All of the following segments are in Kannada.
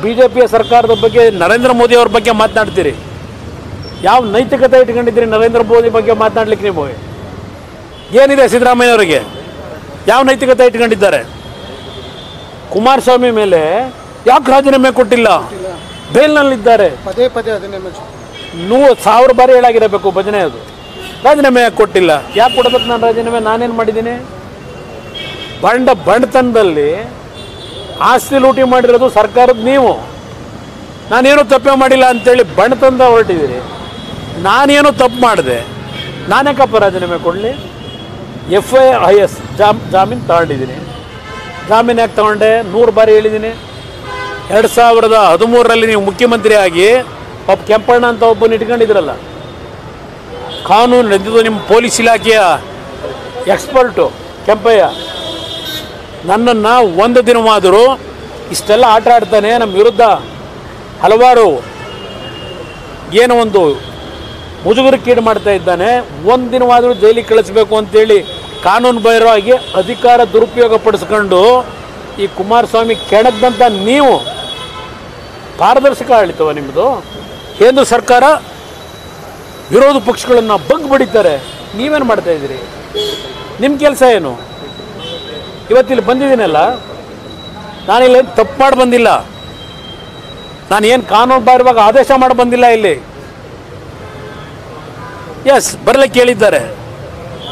BJPಯ ಸರ್ಕಾರದ ಬಗ್ಗೆ ನರೇಂದ್ರ ಮೋದಿ ಅವ್ರ ಬಗ್ಗೆ ಮಾತನಾಡ್ತೀರಿ? ಯಾವ ನೈತಿಕತೆ ಇಟ್ಕೊಂಡಿದ್ದೀರಿ ನರೇಂದ್ರ ಮೋದಿ ಬಗ್ಗೆ ಮಾತನಾಡ್ಲಿಕ್ಕೆ? ನೀವು ಏನಿದೆ ಸಿದ್ದರಾಮಯ್ಯ ಅವರಿಗೆ? ಯಾವ ನೈತಿಕತೆ ಇಟ್ಕೊಂಡಿದ್ದಾರೆ? ಕುಮಾರಸ್ವಾಮಿ ಮೇಲೆ ಯಾಕೆ ರಾಜೀನಾಮೆ ಕೊಟ್ಟಿಲ್ಲ? ಬೇಲ್ನಲ್ಲಿದ್ದಾರೆ. ಪದೇ ಪದೇ ಅದನ್ನೇ 1000 ಬಾರಿ ಹೇಳಾಗಿರಬೇಕು ಭಜನೆ. ಅದು ರಾಜೀನಾಮೆ ಯಾಕೆ ಕೊಟ್ಟಿಲ್ಲ? ಯಾಕೆ ಕೊಡಬೇಕು ನಾನು ರಾಜೀನಾಮೆ? ನಾನೇನು ಮಾಡಿದ್ದೀನಿ? ಬಂಡತನದಲ್ಲಿ ಆಸ್ತಿ ಲೂಟಿ ಮಾಡಿರೋದು ಸರ್ಕಾರದ ನೀವು. ನಾನೇನು ತಪ್ಪೇ ಮಾಡಿಲ್ಲ ಅಂತೇಳಿ ಬಂಡತನದ ಹೊರಟಿದ್ದೀರಿ. ನಾನೇನು ತಪ್ಪು ಮಾಡಿದೆ? ನಾನೇಕಪ್ಪ ರಾಜೀನಾಮೆ ಕೊಡಲಿ? FIS ಜಾಮೀನು ತಗೊಂಡಿದ್ದೀನಿ. ಜಾಮೀನು ಯಾಕೆ ತಗೊಂಡೆ? 100 ಬಾರಿ ಹೇಳಿದ್ದೀನಿ. 2013ರಲ್ಲಿ ನೀವು ಮುಖ್ಯಮಂತ್ರಿ ಆಗಿ ಪಾಪ ಕೆಂಪಣ್ಣ ಅಂತ ಒಬ್ಬನ ಇಟ್ಕೊಂಡಿದ್ರಲ್ಲ, ಕಾನೂನು ನಡೆದಿದ್ದು ನಿಮ್ಮ ಪೊಲೀಸ್ ಇಲಾಖೆಯ ಎಕ್ಸ್ಪರ್ಟು ಕೆಂಪಯ್ಯ. ನನ್ನನ್ನು ಒಂದು ದಿನವಾದರೂ ಇಷ್ಟೆಲ್ಲ ಆಟ ಆಡ್ತಾನೆ, ನಮ್ಮ ವಿರುದ್ಧ ಹಲವಾರು ಏನೋ ಒಂದು ಮುಜುಗರಕ್ಕೀಡು ಮಾಡ್ತಾ ಇದ್ದಾನೆ, ಒಂದು ದಿನವಾದರೂ ಜೈಲಿಗೆ ಕಳಿಸ್ಬೇಕು ಅಂತೇಳಿ ಕಾನೂನು ಬಾಹಿರವಾಗಿ ಅಧಿಕಾರ ದುರುಪಯೋಗ ಪಡಿಸ್ಕೊಂಡು ಈ ಕುಮಾರಸ್ವಾಮಿ ಕೆಣಕ್ದಂಥ ನೀವು ಪಾರದರ್ಶಕ ಆಡಳಿತವ ನಿಮ್ಮದು? ಕೇಂದ್ರ ಸರ್ಕಾರ ವಿರೋಧ ಪಕ್ಷಗಳನ್ನು ಬಗ್ ಬಡಿತಾರೆ, ನೀವೇನು ಮಾಡ್ತಾಯಿದ್ದೀರಿ? ನಿಮ್ಮ ಕೆಲಸ ಏನು? ಇವತ್ತಿಲ್ಲಿ ಬಂದಿದ್ದೀನಲ್ಲ, ನಾನಿಲ್ಲಿ ತಪ್ಪು ಮಾಡಿ ಬಂದಿಲ್ಲ. ನಾನೇನು ಕಾನೂನು ಬಾಹಿರವಾಗಿ ಆದೇಶ ಮಾಡಿ ಬಂದಿಲ್ಲ. ಇಲ್ಲಿ ಎಸ್ ಬರಲಿಕ್ಕೆ ಹೇಳಿದ್ದಾರೆ.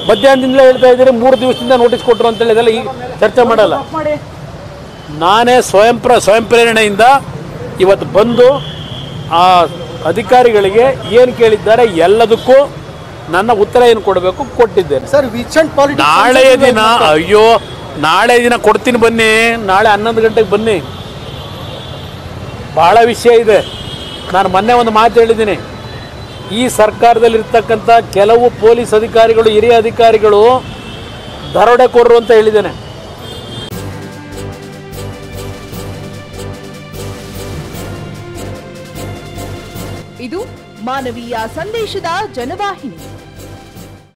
ಮಧ್ಯಾಹ್ನದಿಂದಲೇ ಹೇಳ್ತಾ ಇದ್ದೀರಿ 3 ದಿವಸದಿಂದ ನೋಟಿಸ್ ಕೊಟ್ಟರು ಅಂತ ಹೇಳಿದೆಲ್ಲ ಈಗ ಚರ್ಚೆ ಮಾಡಲ್ಲ. ನಾನೇ ಸ್ವಯಂ ಪ್ರೇರಣೆಯಿಂದ ಇವತ್ತು ಬಂದು ಆ ಅಧಿಕಾರಿಗಳಿಗೆ ಏನು ಕೇಳಿದ್ದಾರೆ ಎಲ್ಲದಕ್ಕೂ ನನ್ನ ಉತ್ತರ ಏನು ಕೊಡಬೇಕು ಕೊಟ್ಟಿದ್ದೇನೆ. ನಾಳೆ ದಿನ ಕೊಡ್ತೀನಿ, ಬನ್ನಿ. ನಾಳೆ 11 ಗಂಟೆಗೆ ಬನ್ನಿ. ಭಾಳ ವಿಷಯ ಇದೆ. ನಾನು ಮೊನ್ನೆ ಒಂದು ಮಾತು ಹೇಳಿದ್ದೀನಿ. ಈ ಸರ್ಕಾರದಲ್ಲಿರ್ತಕ್ಕಂಥ ಕೆಲವು ಪೊಲೀಸ್ ಅಧಿಕಾರಿಗಳು, ಹಿರಿಯ ಅಧಿಕಾರಿಗಳು ದರೋಡೆಕೋರರು ಅಂತ ಹೇಳಿದ್ದೇನೆ. ಇದು ಮಾನವೀಯ ಸಂದೇಶದ ಜನವಾಹಿನಿ.